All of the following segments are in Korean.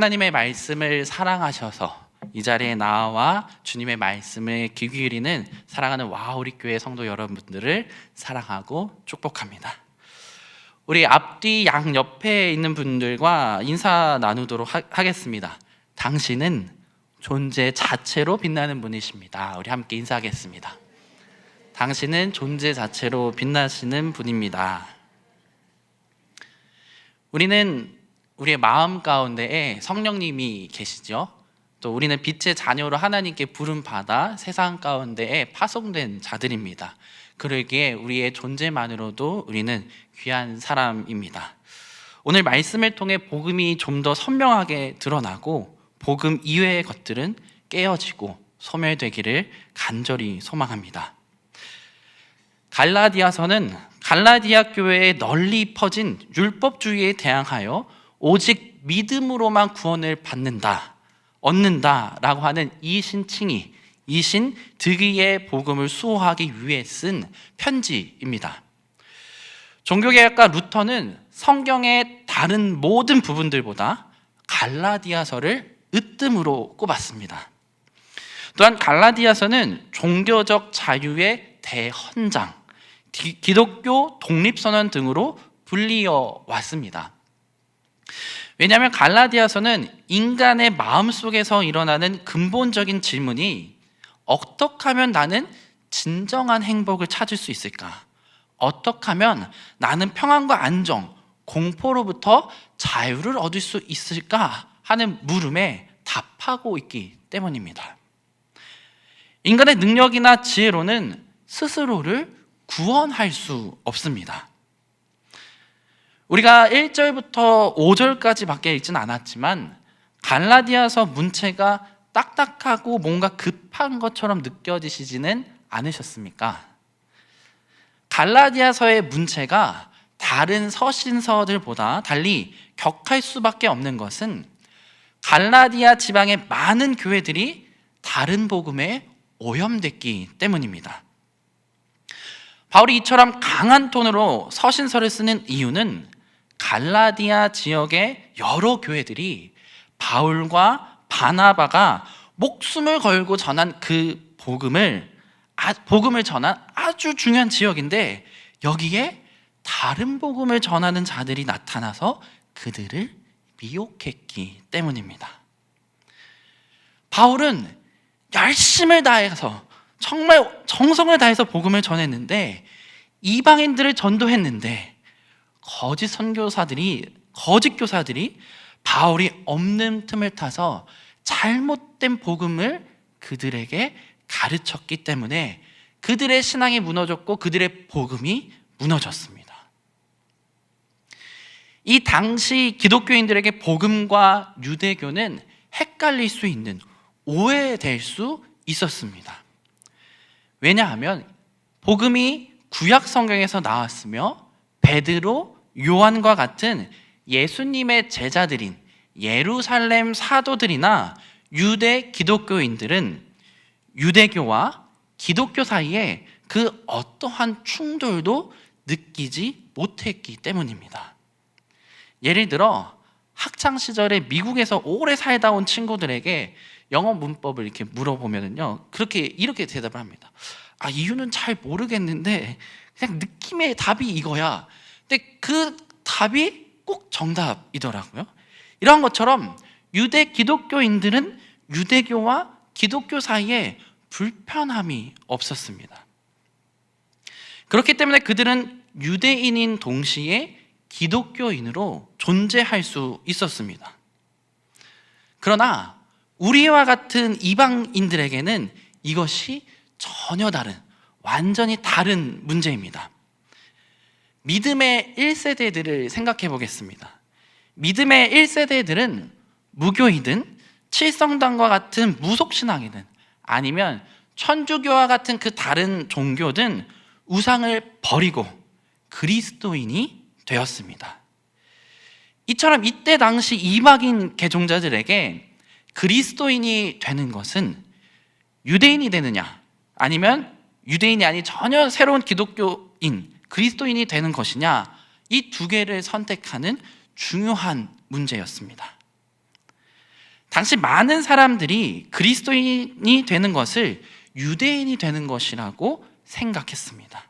하나님의 말씀을 사랑하셔서 이 자리에 나와 주님의 말씀에 귀 기울이는 사랑하는 와우리 교회 성도 여러분들을 사랑하고 축복합니다. 우리 앞뒤 양 옆에 있는 분들과 인사 나누도록 하겠습니다. 당신은 존재 자체로 빛나는 분이십니다. 우리 함께 인사하겠습니다. 당신은 존재 자체로 빛나시는 분입니다. 우리는 우리의 마음 가운데에 성령님이 계시죠. 또 우리는 빛의 자녀로 하나님께 부름받아 세상 가운데에 파송된 자들입니다. 그러기에 우리의 존재만으로도 우리는 귀한 사람입니다. 오늘 말씀을 통해 복음이 좀 더 선명하게 드러나고 복음 이외의 것들은 깨어지고 소멸되기를 간절히 소망합니다. 갈라디아서는 갈라디아 교회에 널리 퍼진 율법주의에 대항하여 오직 믿음으로만 구원을 얻는다라고 하는 이신 득이의 복음을 수호하기 위해 쓴 편지입니다. 종교개혁가 루터는 성경의 다른 모든 부분들보다 갈라디아서를 으뜸으로 꼽았습니다. 또한 갈라디아서는 종교적 자유의 대헌장, 기독교 독립선언 등으로 불리어 왔습니다. 왜냐하면 갈라디아서는 인간의 마음속에서 일어나는 근본적인 질문이 어떻게 하면 나는 진정한 행복을 찾을 수 있을까? 어떻게 하면 나는 평안과 안정, 공포로부터 자유를 얻을 수 있을까? 하는 물음에 답하고 있기 때문입니다. 인간의 능력이나 지혜로는 스스로를 구원할 수 없습니다. 우리가 1절부터 5절까지 밖에 읽지는 않았지만 갈라디아서 문체가 딱딱하고 뭔가 급한 것처럼 느껴지시지는 않으셨습니까? 갈라디아서의 문체가 다른 서신서들보다 달리 격할 수밖에 없는 것은 갈라디아 지방의 많은 교회들이 다른 복음에 오염됐기 때문입니다. 바울이 이처럼 강한 톤으로 서신서를 쓰는 이유는 갈라디아 지역의 여러 교회들이 바울과 바나바가 목숨을 걸고 전한 그 복음을 전한 아주 중요한 지역인데 여기에 다른 복음을 전하는 자들이 나타나서 그들을 미혹했기 때문입니다. 바울은 열심을 다해서 정말 정성을 다해서 복음을 전했는데 이방인들을 전도했는데 거짓 교사들이 바울이 없는 틈을 타서 잘못된 복음을 그들에게 가르쳤기 때문에 그들의 신앙이 무너졌고 그들의 복음이 무너졌습니다. 이 당시 기독교인들에게 복음과 유대교는 헷갈릴 수 있는 오해될 수 있었습니다. 왜냐하면 복음이 구약 성경에서 나왔으며 베드로, 요한과 같은 예수님의 제자들인 예루살렘 사도들이나 유대 기독교인들은 유대교와 기독교 사이에 그 어떠한 충돌도 느끼지 못했기 때문입니다. 예를 들어 학창 시절에 미국에서 오래 살다 온 친구들에게 영어 문법을 이렇게 물어보면요, 이렇게 대답을 합니다. 이유는 잘 모르겠는데 그냥 느낌의 답이 이거야. 근데 그 답이 꼭 정답이더라고요. 이런 것처럼 유대 기독교인들은 유대교와 기독교 사이에 불편함이 없었습니다. 그렇기 때문에 그들은 유대인인 동시에 기독교인으로 존재할 수 있었습니다. 그러나 우리와 같은 이방인들에게는 이것이 전혀 다른, 완전히 다른 문제입니다. 믿음의 1세대들을 생각해 보겠습니다. 믿음의 1세대들은 무교이든 칠성당과 같은 무속신앙이든 아니면 천주교와 같은 그 다른 종교든 우상을 버리고 그리스도인이 되었습니다. 이처럼 이때 당시 이방인 개종자들에게 그리스도인이 되는 것은 유대인이 되느냐 아니면 유대인이 아닌 전혀 새로운 기독교인 그리스도인이 되는 것이냐, 이 두 개를 선택하는 중요한 문제였습니다. 당시 많은 사람들이 그리스도인이 되는 것을 유대인이 되는 것이라고 생각했습니다.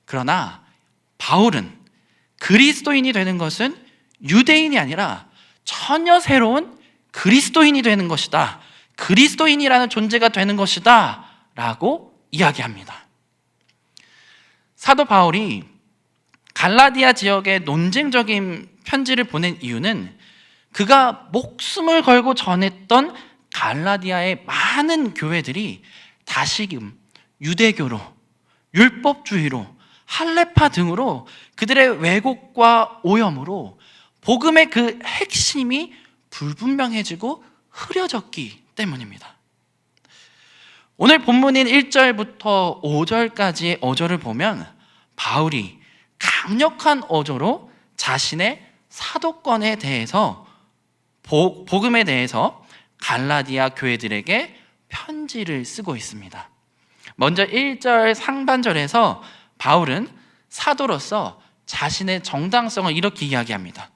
그러나 바울은 그리스도인이 되는 것은 유대인이 아니라 전혀 새로운 그리스도인이 되는 것이다, 그리스도인이라는 존재가 되는 것이다 라고 이야기합니다. 사도 바울이 갈라디아 지역에 논쟁적인 편지를 보낸 이유는 그가 목숨을 걸고 전했던 갈라디아의 많은 교회들이 다시금 유대교로, 율법주의로, 할례파 등으로 그들의 왜곡과 오염으로 복음의 그 핵심이 불분명해지고 흐려졌기 때문입니다. 오늘 본문인 1절부터 5절까지의 어조를 보면 바울이 강력한 어조로 자신의 사도권에 대해서, 복음에 대해서 갈라디아 교회들에게 편지를 쓰고 있습니다. 먼저 1절 상반절에서 바울은 사도로서 자신의 정당성을 이렇게 이야기합니다.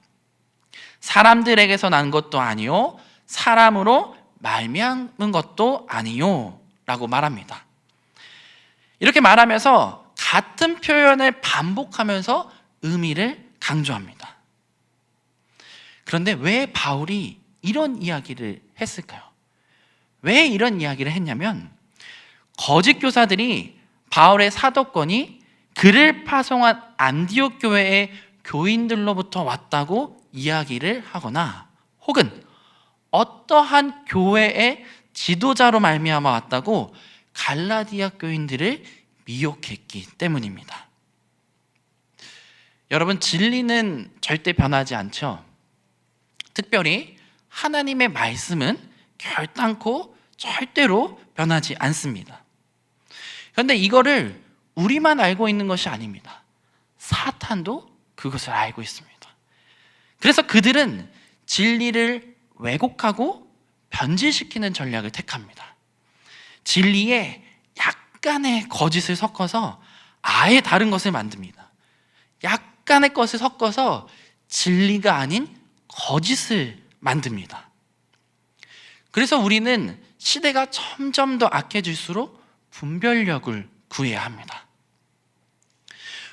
사람들에게서 난 것도 아니요 사람으로 말미암은 것도 아니요 라고 말합니다. 이렇게 말하면서 같은 표현을 반복하면서 의미를 강조합니다. 그런데 왜 바울이 이런 이야기를 했을까요? 왜 이런 이야기를 했냐면 거짓 교사들이 바울의 사도권이 그를 파송한 안디옥 교회의 교인들로부터 왔다고 이야기를 하거나 혹은 어떠한 교회의 지도자로 말미암아 왔다고 갈라디아 교인들을 미혹했기 때문입니다. 여러분, 진리는 절대 변하지 않죠. 특별히 하나님의 말씀은 결단코 절대로 변하지 않습니다. 그런데 이거를 우리만 알고 있는 것이 아닙니다. 사탄도 그것을 알고 있습니다. 그래서 그들은 진리를 왜곡하고 변질시키는 전략을 택합니다. 진리에 약간의 거짓을 섞어서 아예 다른 것을 만듭니다. 약간의 것을 섞어서 진리가 아닌 거짓을 만듭니다. 그래서 우리는 시대가 점점 더 악해질수록 분별력을 구해야 합니다.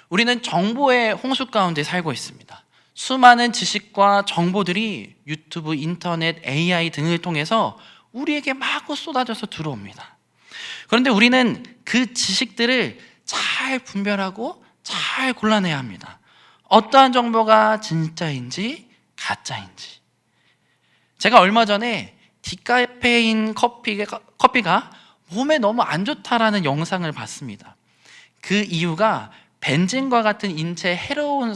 우리는 정보의 홍수 가운데 살고 있습니다. 수많은 지식과 정보들이 유튜브, 인터넷, AI 등을 통해서 우리에게 마구 쏟아져서 들어옵니다. 그런데 우리는 그 지식들을 잘 분별하고 잘 골라내야 합니다. 어떠한 정보가 진짜인지 가짜인지. 제가 얼마 전에 디카페인 커피가 몸에 너무 안 좋다라는 영상을 봤습니다. 그 이유가 벤젠과 같은 인체에 해로운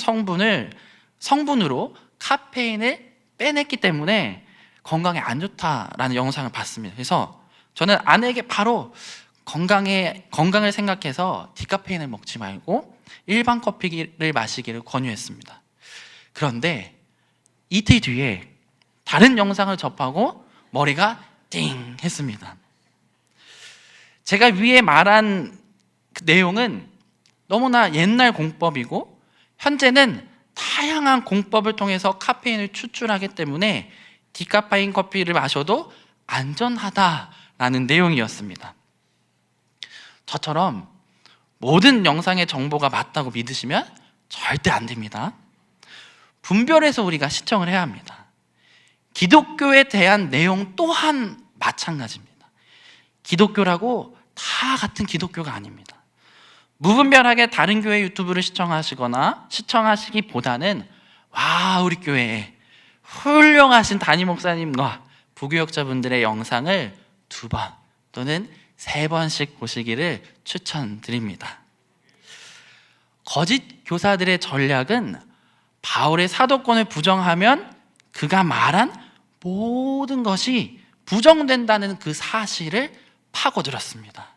성분으로 카페인을 빼냈기 때문에 건강에 안 좋다라는 영상을 봤습니다. 그래서 저는 아내에게 바로 건강을 생각해서 디카페인을 먹지 말고 일반 커피를 마시기를 권유했습니다. 그런데 이틀 뒤에 다른 영상을 접하고 머리가 띵 했습니다. 제가 위에 말한 그 내용은 너무나 옛날 공법이고 현재는 다양한 공법을 통해서 카페인을 추출하기 때문에 디카페인 커피를 마셔도 안전하다라는 내용이었습니다. 저처럼 모든 영상의 정보가 맞다고 믿으시면 절대 안 됩니다. 분별해서 우리가 시청을 해야 합니다. 기독교에 대한 내용 또한 마찬가지입니다. 기독교라고 다 같은 기독교가 아닙니다. 무분별하게 다른 교회 유튜브를 시청하시기보다는 와, 우리 교회에 훌륭하신 담임 목사님과 부교역자분들의 영상을 2번 또는 3번씩 보시기를 추천드립니다. 거짓 교사들의 전략은 바울의 사도권을 부정하면 그가 말한 모든 것이 부정된다는 그 사실을 파고들었습니다.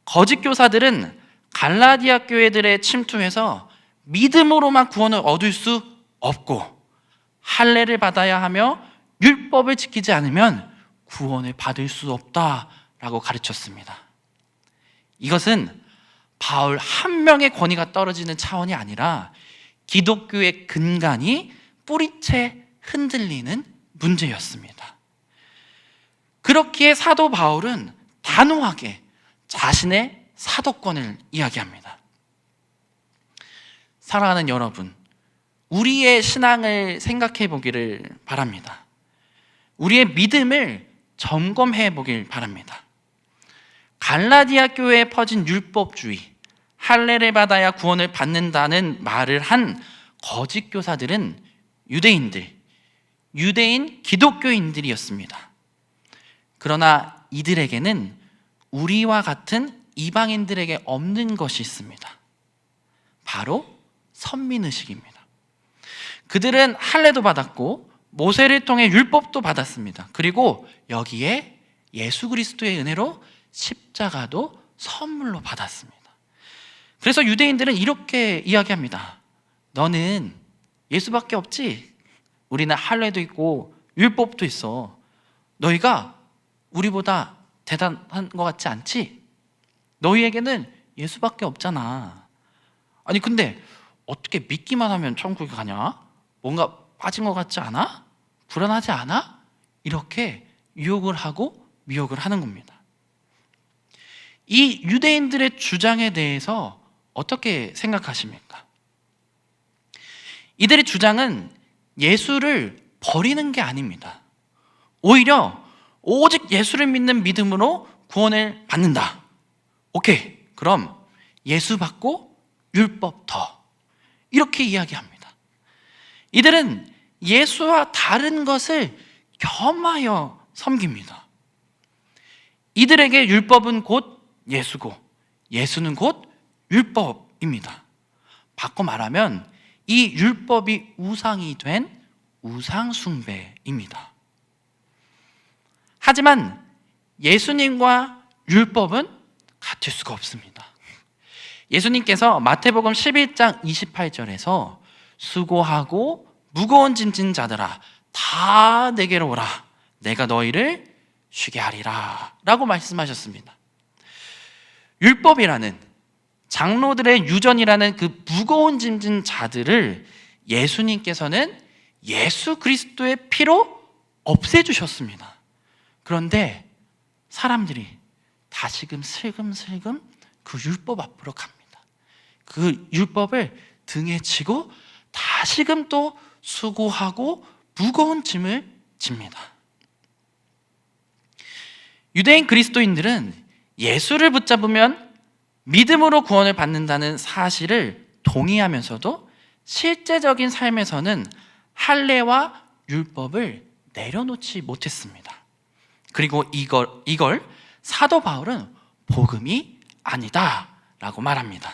거짓 교사들은 갈라디아 교회들에 침투해서 믿음으로만 구원을 얻을 수 없고 할례를 받아야 하며 율법을 지키지 않으면 구원을 받을 수 없다라고 가르쳤습니다. 이것은 바울 한 명의 권위가 떨어지는 차원이 아니라 기독교의 근간이 뿌리채 흔들리는 문제였습니다. 그렇기에 사도 바울은 단호하게 자신의 사도권을 이야기합니다. 사랑하는 여러분, 우리의 신앙을 생각해 보기를 바랍니다. 우리의 믿음을 점검해 보길 바랍니다. 갈라디아 교회에 퍼진 율법주의, 할례를 받아야 구원을 받는다는 말을 한 거짓 교사들은 유대인 기독교인들이었습니다. 그러나 이들에게는 우리와 같은 이방인들에게 없는 것이 있습니다. 바로 선민의식입니다. 그들은 할례도 받았고 모세를 통해 율법도 받았습니다. 그리고 여기에 예수 그리스도의 은혜로 십자가도 선물로 받았습니다. 그래서 유대인들은 이렇게 이야기합니다. 너는 예수밖에 없지? 우리는 할례도 있고 율법도 있어. 너희가 우리보다 대단한 것 같지 않지? 너희에게는 예수밖에 없잖아. 아니 근데 어떻게 믿기만 하면 천국에 가냐? 뭔가 빠진 것 같지 않아? 불안하지 않아? 이렇게 유혹을 하고 미혹을 하는 겁니다. 이 유대인들의 주장에 대해서 어떻게 생각하십니까? 이들의 주장은 예수를 버리는 게 아닙니다. 오히려 오직 예수를 믿는 믿음으로 구원을 받는다. 오케이, 그럼 예수 받고 율법 더. 이렇게 이야기합니다. 이들은 예수와 다른 것을 겸하여 섬깁니다. 이들에게 율법은 곧 예수고 예수는 곧 율법입니다. 바꿔 말하면 이 율법이 우상이 된 우상숭배입니다. 하지만 예수님과 율법은 같을 수가 없습니다. 예수님께서 마태복음 11장 28절에서 수고하고 무거운 짐진 자들아 다 내게로 오라 내가 너희를 쉬게 하리라 라고 말씀하셨습니다. 율법이라는 장로들의 유전이라는 그 무거운 짐진 자들을 예수님께서는 예수 그리스도의 피로 없애주셨습니다. 그런데 사람들이 다시금 슬금슬금 그 율법 앞으로 갑니다. 그 율법을 등에 지고 다시금 또 수고하고 무거운 짐을 집니다. 유대인 그리스도인들은 예수를 붙잡으면 믿음으로 구원을 받는다는 사실을 동의하면서도 실제적인 삶에서는 할례와 율법을 내려놓지 못했습니다. 그리고 이걸 사도 바울은 복음이 아니다 라고 말합니다.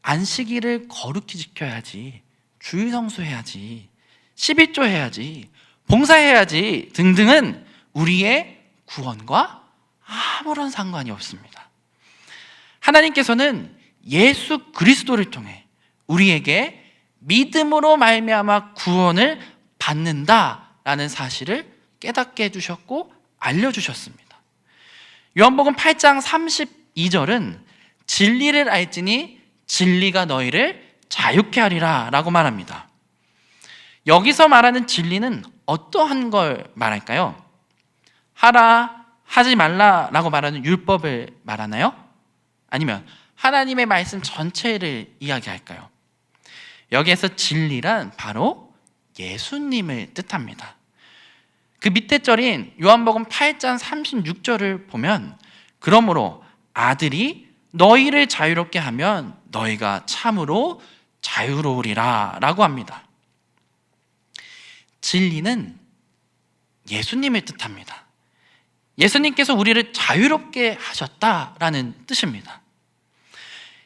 안식일을 거룩히 지켜야지, 주일 성수해야지, 11조 해야지, 봉사해야지 등등은 우리의 구원과 아무런 상관이 없습니다. 하나님께서는 예수 그리스도를 통해 우리에게 믿음으로 말미암아 구원을 받는다라는 사실을 깨닫게 해주셨고 알려주셨습니다. 요한복음 8장 32절은 진리를 알지니 진리가 너희를 자유케 하리라 라고 말합니다. 여기서 말하는 진리는 어떠한 걸 말할까요? 하라, 하지 말라 라고 말하는 율법을 말하나요? 아니면 하나님의 말씀 전체를 이야기할까요? 여기에서 진리란 바로 예수님을 뜻합니다. 그 밑에 절인 요한복음 8장 36절을 보면 그러므로 아들이 너희를 자유롭게 하면 너희가 참으로 자유로우리라 라고 합니다. 진리는 예수님을 뜻합니다. 예수님께서 우리를 자유롭게 하셨다라는 뜻입니다.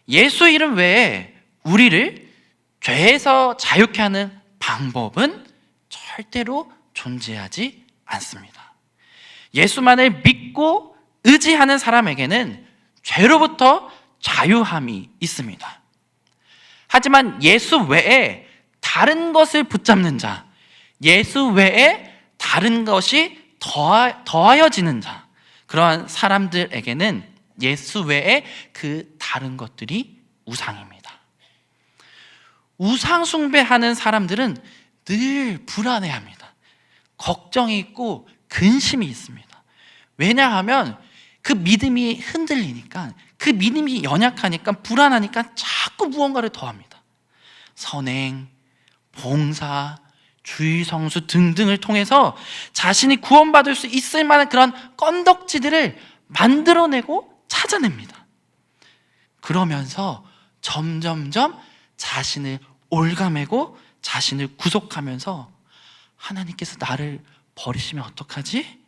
예수 이름 외에 우리를 죄에서 자유케 하는 방법은 절대로 존재하지 않습니다. 예수만을 믿고 의지하는 사람에게는 죄로부터 자유함이 있습니다. 하지만 예수 외에 다른 것을 붙잡는 자, 예수 외에 다른 것이 더하여지는 자, 그러한 사람들에게는 예수 외에 그 다른 것들이 우상입니다. 우상 숭배하는 사람들은 늘 불안해합니다. 걱정이 있고 근심이 있습니다. 왜냐하면 그 믿음이 흔들리니까, 그 믿음이 연약하니까, 불안하니까 자꾸 무언가를 더합니다. 선행, 봉사, 주일 성수 등등을 통해서 자신이 구원받을 수 있을 만한 그런 건덕지들을 만들어내고 찾아냅니다. 그러면서 점점점 자신을 올가매고 자신을 구속하면서 하나님께서 나를 버리시면 어떡하지?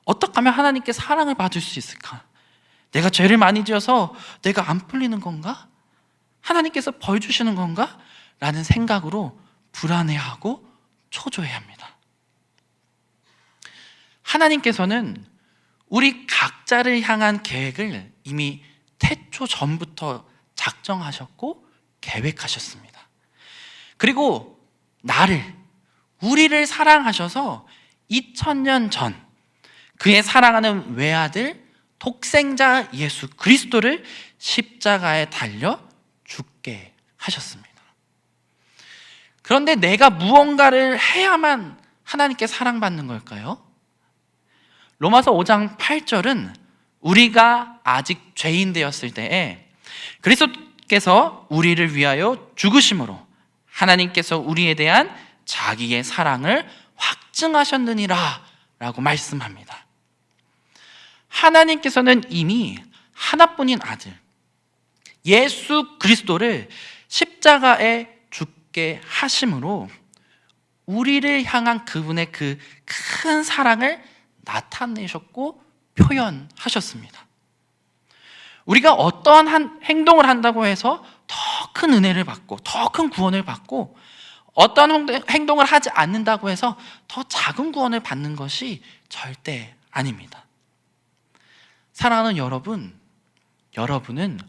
어떻게 하면 하나님께 사랑을 받을 수 있을까? 내가 죄를 많이 지어서 내가 안 풀리는 건가? 하나님께서 벌 주시는 건가? 라는 생각으로 불안해하고 초조해합니다. 하나님께서는 우리 각자를 향한 계획을 이미 태초 전부터 작정하셨고 계획하셨습니다. 그리고 우리를 사랑하셔서 2000년 전 그의 사랑하는 외아들 독생자 예수 그리스도를 십자가에 달려 죽게 하셨습니다. 그런데 내가 무언가를 해야만 하나님께 사랑받는 걸까요? 로마서 5장 8절은 우리가 아직 죄인 되었을 때에 그리스도께서 우리를 위하여 죽으심으로 하나님께서 우리에 대한 자기의 사랑을 확증하셨느니라 라고 말씀합니다. 하나님께서는 이미 하나뿐인 아들 예수 그리스도를 십자가에 죽게 하심으로 우리를 향한 그분의 그 큰 사랑을 나타내셨고 표현하셨습니다. 우리가 어떠한 행동을 한다고 해서 더 큰 은혜를 받고 더 큰 구원을 받고 어떠한 행동을 하지 않는다고 해서 더 작은 구원을 받는 것이 절대 아닙니다. 사랑하는 여러분은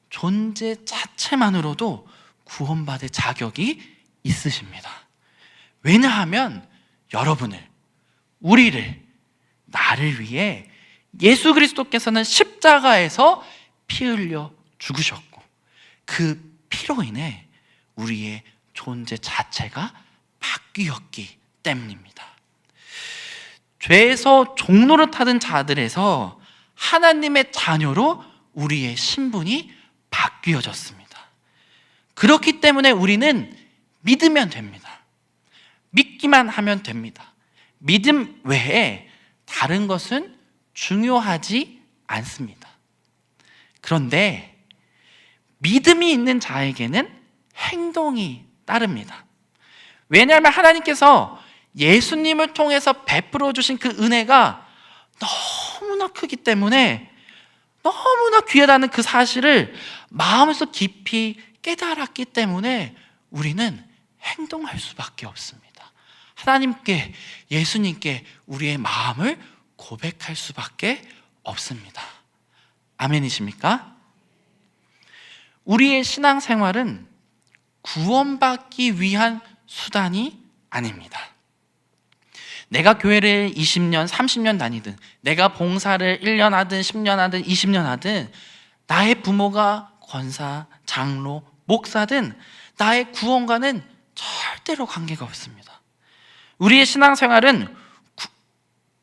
존재 자체만으로도 구원받을 자격이 있으십니다. 왜냐하면 나를 위해 예수 그리스도께서는 십자가에서 피 흘려 죽으셨고 그 피로 인해 우리의 존재 자체가 바뀌었기 때문입니다. 죄에서 종노릇하던 자들에서 하나님의 자녀로 우리의 신분이 바뀌어졌습니다. 그렇기 때문에 우리는 믿으면 됩니다. 믿기만 하면 됩니다. 믿음 외에 다른 것은 중요하지 않습니다. 그런데 믿음이 있는 자에게는 행동이 따릅니다. 왜냐하면 하나님께서 예수님을 통해서 베풀어 주신 그 은혜가 너무나 크기 때문에 너무나 귀하다는 그 사실을 마음에서 깊이 깨달았기 때문에 우리는 행동할 수밖에 없습니다. 하나님께, 예수님께 우리의 마음을 고백할 수밖에 없습니다. 아멘이십니까? 우리의 신앙생활은 구원받기 위한 수단이 아닙니다. 내가 교회를 20년, 30년 다니든 내가 봉사를 1년 하든 10년 하든 20년 하든 나의 부모가 권사, 장로, 목사든 나의 구원과는 절대로 관계가 없습니다. 우리의 신앙생활은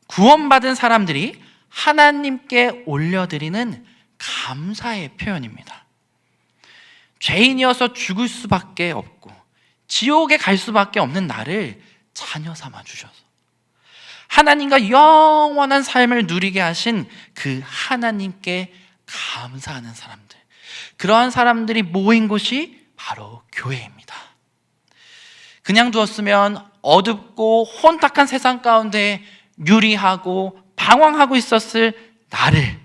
구원받은 사람들이 하나님께 올려드리는 감사의 표현입니다. 죄인이어서 죽을 수밖에 없고 지옥에 갈 수밖에 없는 나를 자녀 삼아 주셔서 하나님과 영원한 삶을 누리게 하신 그 하나님께 감사하는 사람들, 그러한 사람들이 모인 곳이 바로 교회입니다. 그냥 두었으면 어둡고 혼탁한 세상 가운데 유리하고 방황하고 있었을 나를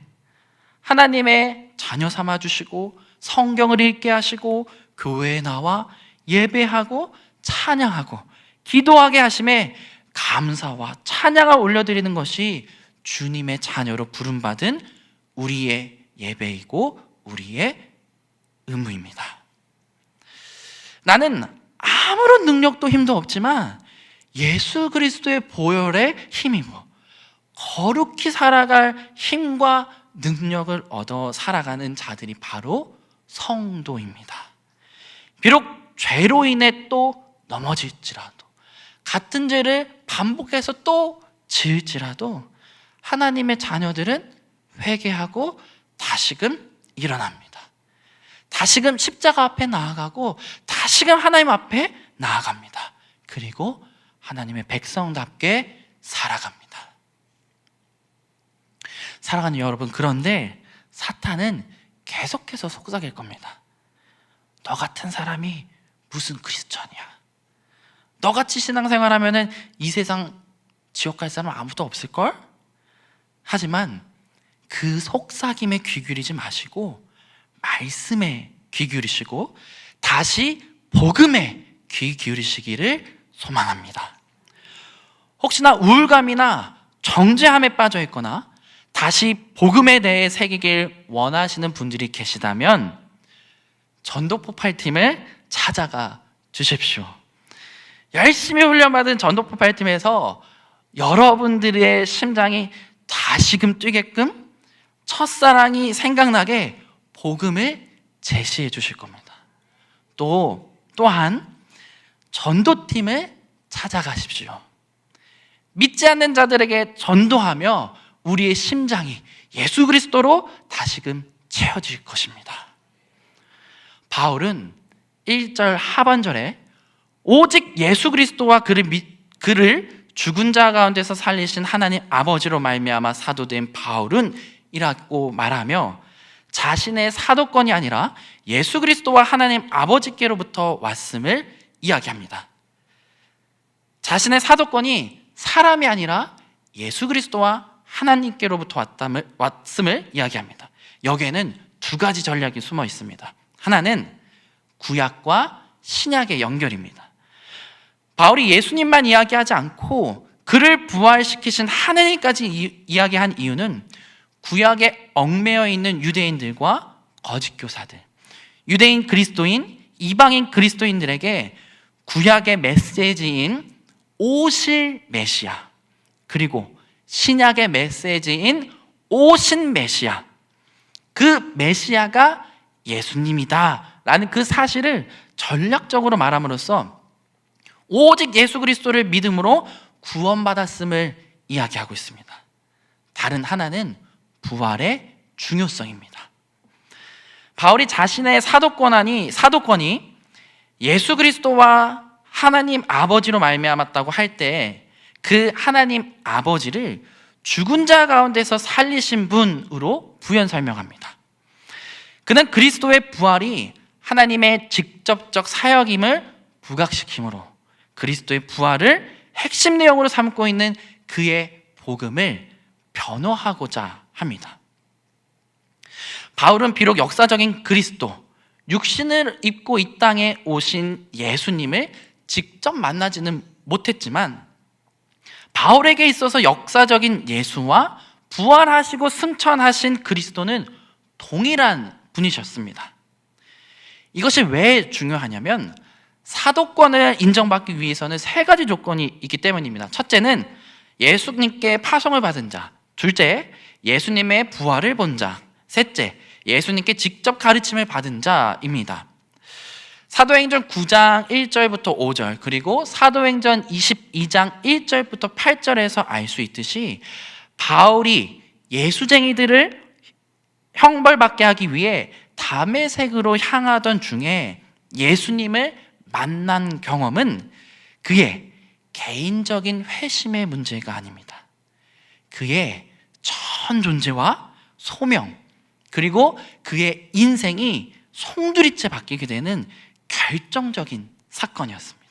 하나님의 자녀 삼아 주시고 성경을 읽게 하시고 교회에 나와 예배하고 찬양하고 기도하게 하심에 감사와 찬양을 올려드리는 것이 주님의 자녀로 부름받은 우리의 예배이고 우리의 의무입니다. 나는 아무런 능력도 힘도 없지만 예수 그리스도의 보혈에 힘입어 거룩히 살아갈 힘과 능력을 얻어 살아가는 자들이 바로 성도입니다. 비록 죄로 인해 또 넘어질지라도 같은 죄를 반복해서 또 지을지라도 하나님의 자녀들은 회개하고 다시금 일어납니다. 다시금 십자가 앞에 나아가고 다시금 하나님 앞에 나아갑니다. 그리고 하나님의 백성답게 살아갑니다. 사랑하는 여러분, 그런데 사탄은 계속해서 속삭일 겁니다. 너 같은 사람이 무슨 크리스천이야? 너같이 신앙생활하면 이 세상 지옥 갈 사람 아무도 없을걸? 하지만 그 속삭임에 귀 기울이지 마시고 말씀에 귀 기울이시고 다시 복음에 귀 기울이시기를 소망합니다. 혹시나 우울감이나 정죄함에 빠져 있거나 다시 복음에 대해 새기길 원하시는 분들이 계시다면 전도폭발팀을 찾아가 주십시오. 열심히 훈련받은 전도폭발팀에서 여러분들의 심장이 다시금 뛰게끔 첫사랑이 생각나게 복음을 제시해 주실 겁니다. 또한 전도팀을 찾아가십시오. 믿지 않는 자들에게 전도하며 우리의 심장이 예수 그리스도로 다시금 채워질 것입니다. 바울은 1절 하반절에 오직 예수 그리스도와 그를 죽은 자 가운데서 살리신 하나님 아버지로 말미암아 사도된 바울은 이라고 말하며 자신의 사도권이 아니라 예수 그리스도와 하나님 아버지께로부터 왔음을 이야기합니다. 자신의 사도권이 사람이 아니라 예수 그리스도와 하나님께로부터 왔음을 이야기합니다. 여기에는 두 가지 전략이 숨어 있습니다. 하나는 구약과 신약의 연결입니다. 바울이 예수님만 이야기하지 않고 그를 부활시키신 하나님까지 이야기한 이유는 구약에 얽매여 있는 유대인들과 거짓 교사들, 유대인 그리스도인, 이방인 그리스도인들에게 구약의 메시지인 오실 메시아, 그리고 신약의 메시지인 오신 메시아, 그 메시아가 예수님이다 라는 그 사실을 전략적으로 말함으로써 오직 예수 그리스도를 믿음으로 구원받았음을 이야기하고 있습니다. 다른 하나는 부활의 중요성입니다. 바울이 자신의 사도권이 예수 그리스도와 하나님 아버지로 말미암았다고 할 때 그 하나님 아버지를 죽은 자 가운데서 살리신 분으로 부연 설명합니다. 그는 그리스도의 부활이 하나님의 직접적 사역임을 부각시키므로 그리스도의 부활을 핵심 내용으로 삼고 있는 그의 복음을 변호하고자 합니다. 바울은 비록 역사적인 그리스도, 육신을 입고 이 땅에 오신 예수님을 직접 만나지는 못했지만 바울에게 있어서 역사적인 예수와 부활하시고 승천하신 그리스도는 동일한 분이셨습니다. 이것이 왜 중요하냐면 사도권을 인정받기 위해서는 세 가지 조건이 있기 때문입니다. 첫째는 예수님께 파송을 받은 자, 둘째 예수님의 부활을 본 자, 셋째 예수님께 직접 가르침을 받은 자입니다. 사도행전 9장 1절부터 5절 그리고 사도행전 22장 1절부터 8절에서 알 수 있듯이 바울이 예수쟁이들을 형벌받게 하기 위해 다메섹으로 향하던 중에 예수님을 만난 경험은 그의 개인적인 회심의 문제가 아닙니다. 그의 전 존재와 소명 그리고 그의 인생이 송두리째 바뀌게 되는 결정적인 사건이었습니다.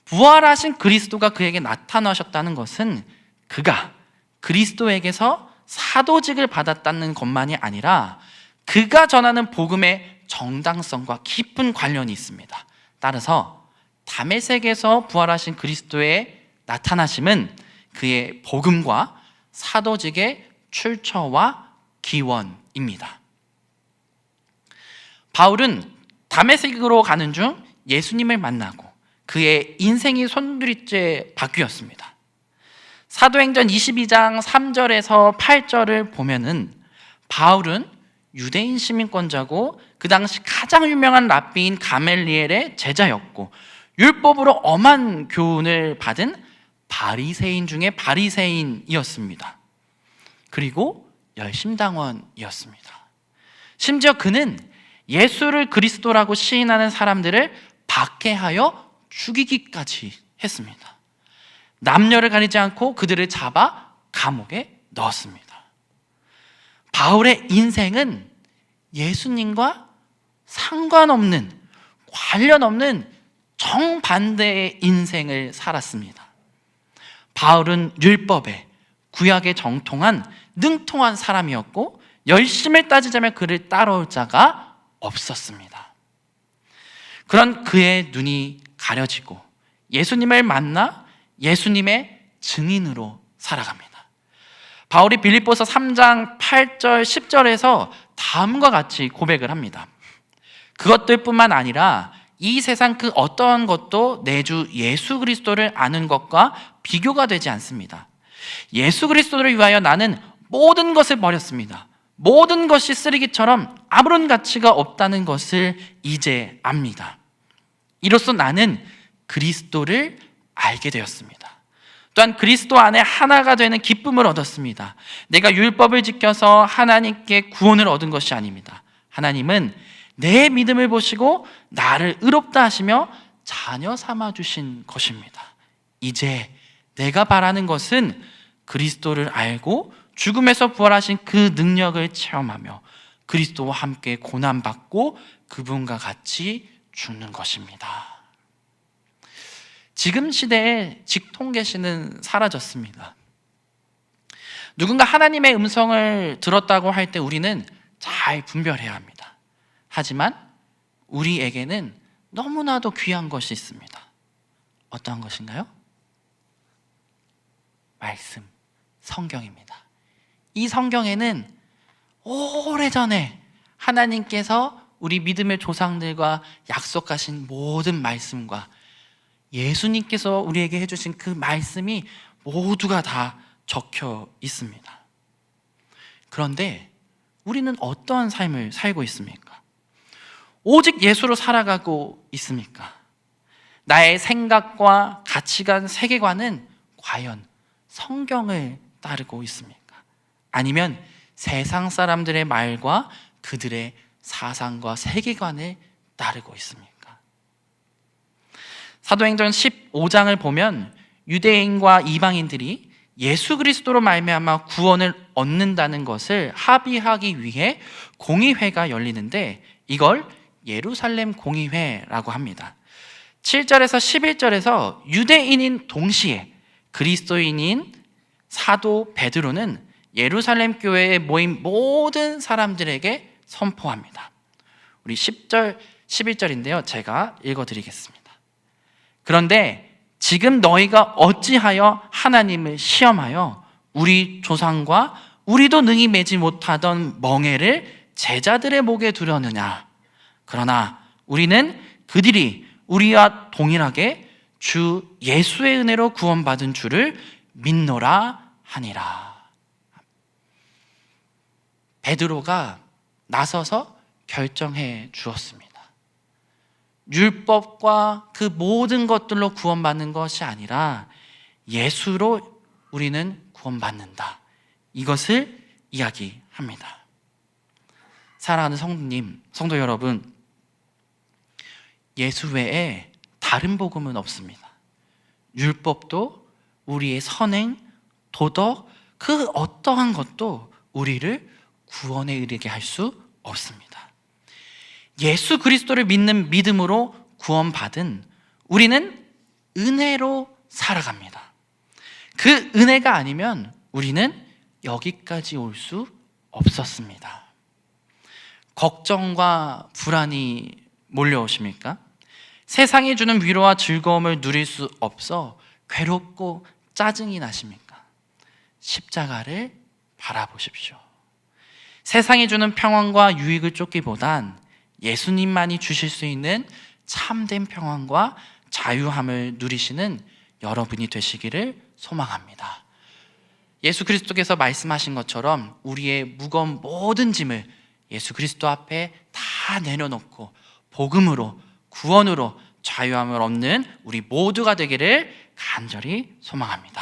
부활하신 그리스도가 그에게 나타나셨다는 것은 그가 그리스도에게서 사도직을 받았다는 것만이 아니라 그가 전하는 복음의 정당성과 깊은 관련이 있습니다. 따라서 다메섹에서 부활하신 그리스도의 나타나심은 그의 복음과 사도직의 출처와 기원입니다. 바울은 다메섹으로 가는 중 예수님을 만나고 그의 인생이 손두리째 바뀌었습니다. 사도행전 22장 3절에서 8절을 보면은 바울은 유대인 시민권자고 그 당시 가장 유명한 랍비인 가멜리엘의 제자였고 율법으로 엄한 교훈을 받은 바리새인 중에 바리새인이었습니다. 그리고 열심당원이었습니다. 심지어 그는 예수를 그리스도라고 시인하는 사람들을 박해하여 죽이기까지 했습니다. 남녀를 가리지 않고 그들을 잡아 감옥에 넣었습니다. 바울의 인생은 예수님과 상관없는, 관련 없는 정반대의 인생을 살았습니다. 바울은 율법에, 구약에 정통한 능통한 사람이었고 열심을 따지자면 그를 따라올 자가 없었습니다. 그런 그의 눈이 가려지고 예수님을 만나 예수님의 증인으로 살아갑니다. 바울이 빌립보서 3장 8절 10절에서 다음과 같이 고백을 합니다. 그것들뿐만 아니라 이 세상 그 어떠한 것도 내 주 예수 그리스도를 아는 것과 비교가 되지 않습니다. 예수 그리스도를 위하여 나는 모든 것을 버렸습니다. 모든 것이 쓰레기처럼 아무런 가치가 없다는 것을 이제 압니다. 이로써 나는 그리스도를 알게 되었습니다. 또한 그리스도 안에 하나가 되는 기쁨을 얻었습니다. 내가 율법을 지켜서 하나님께 구원을 얻은 것이 아닙니다. 하나님은 내 믿음을 보시고 나를 의롭다 하시며 자녀 삼아 주신 것입니다. 이제 내가 바라는 것은 그리스도를 알고 죽음에서 부활하신 그 능력을 체험하며 그리스도와 함께 고난받고 그분과 같이 죽는 것입니다. 지금 시대에 직통계시는 사라졌습니다. 누군가 하나님의 음성을 들었다고 할 때 우리는 잘 분별해야 합니다. 하지만 우리에게는 너무나도 귀한 것이 있습니다. 어떠한 것인가요? 말씀, 성경입니다. 이 성경에는 오래전에 하나님께서 우리 믿음의 조상들과 약속하신 모든 말씀과 예수님께서 우리에게 해주신 그 말씀이 모두가 다 적혀 있습니다. 그런데 우리는 어떠한 삶을 살고 있습니까? 오직 예수로 살아가고 있습니까? 나의 생각과 가치관, 세계관은 과연 성경을 따르고 있습니까? 아니면 세상 사람들의 말과 그들의 사상과 세계관을 따르고 있습니까? 사도행전 15장을 보면 유대인과 이방인들이 예수 그리스도로 말미암아 구원을 얻는다는 것을 합의하기 위해 공의회가 열리는데 이걸 예루살렘 공의회라고 합니다. 7절에서 11절에서 유대인인 동시에 그리스도인인 사도 베드로는 예루살렘 교회에 모인 모든 사람들에게 선포합니다. 우리 10절, 11절인데요. 제가 읽어드리겠습니다. 그런데 지금 너희가 어찌하여 하나님을 시험하여 우리 조상과 우리도 능히 매지 못하던 멍에를 제자들의 목에 두려느냐. 그러나 우리는 그들이 우리와 동일하게 주 예수의 은혜로 구원받은 주를 믿노라 하니라. 베드로가 나서서 결정해 주었습니다. 율법과 그 모든 것들로 구원받는 것이 아니라 예수로 우리는 구원받는다. 이것을 이야기합니다. 사랑하는 성도님, 성도 여러분, 예수 외에 다른 복음은 없습니다. 율법도 우리의 선행, 도덕, 그 어떠한 것도 우리를 구원에 이르게 할 수 없습니다. 예수 그리스도를 믿는 믿음으로 구원받은 우리는 은혜로 살아갑니다. 그 은혜가 아니면 우리는 여기까지 올 수 없었습니다. 걱정과 불안이 몰려오십니까? 세상이 주는 위로와 즐거움을 누릴 수 없어 괴롭고 짜증이 나십니까? 십자가를 바라보십시오. 세상이 주는 평안과 유익을 쫓기보단 예수님만이 주실 수 있는 참된 평안과 자유함을 누리시는 여러분이 되시기를 소망합니다. 예수 그리스도께서 말씀하신 것처럼 우리의 무거운 모든 짐을 예수 그리스도 앞에 다 내려놓고 복음으로, 구원으로 자유함을 얻는 우리 모두가 되기를 간절히 소망합니다.